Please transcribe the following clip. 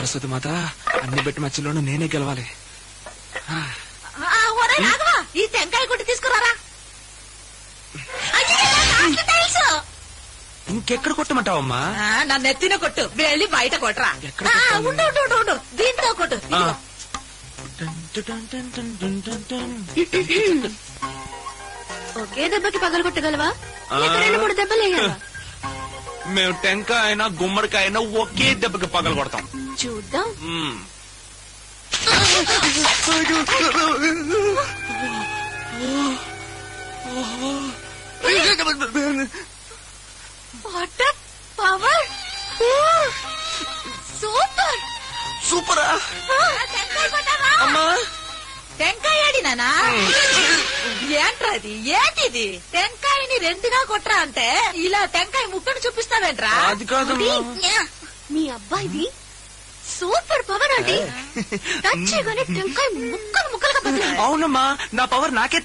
సరస్వతి మాత అన్ని బెట్టి మధ్యలోనూ నేనే గెలవాలి. ఈ టెంకాయ కొట్టి తీసుకురారా. ఇంకెక్కడ కొట్టమంటావమ్మా? నన్ను ఎత్తిన కొట్టు, వెళ్ళి బయట కొట్టరా. ఉండు దీంతో కొట్టు. ఒకే దెబ్బకి పగలు కొట్టగలవా? 2-3 దెబ్బలు వేయాలా? మేము టెంకాయ అయినా గుమ్మడికాయ అయినా ఒకే దెబ్బకి పగలు కొడతాం. చూద్దాం. పవర్ సూపర్ సూపరా? టెంకాయ ఆడినానా? ఏంట్రది? ఏంటిది? టెంకాయని 2గా కొట్రా అంటే ఇలా టెంకాయ ముక్కను చూపిస్తావేంట్రా? అది కాదు మీ అబ్బాయిది సూపర్ పవర్ అండి. టచ్ చేయగానే టెంకాయ ముక్కలుగా బదిలీ. అవునమ్మా, నా పవర్ నాకే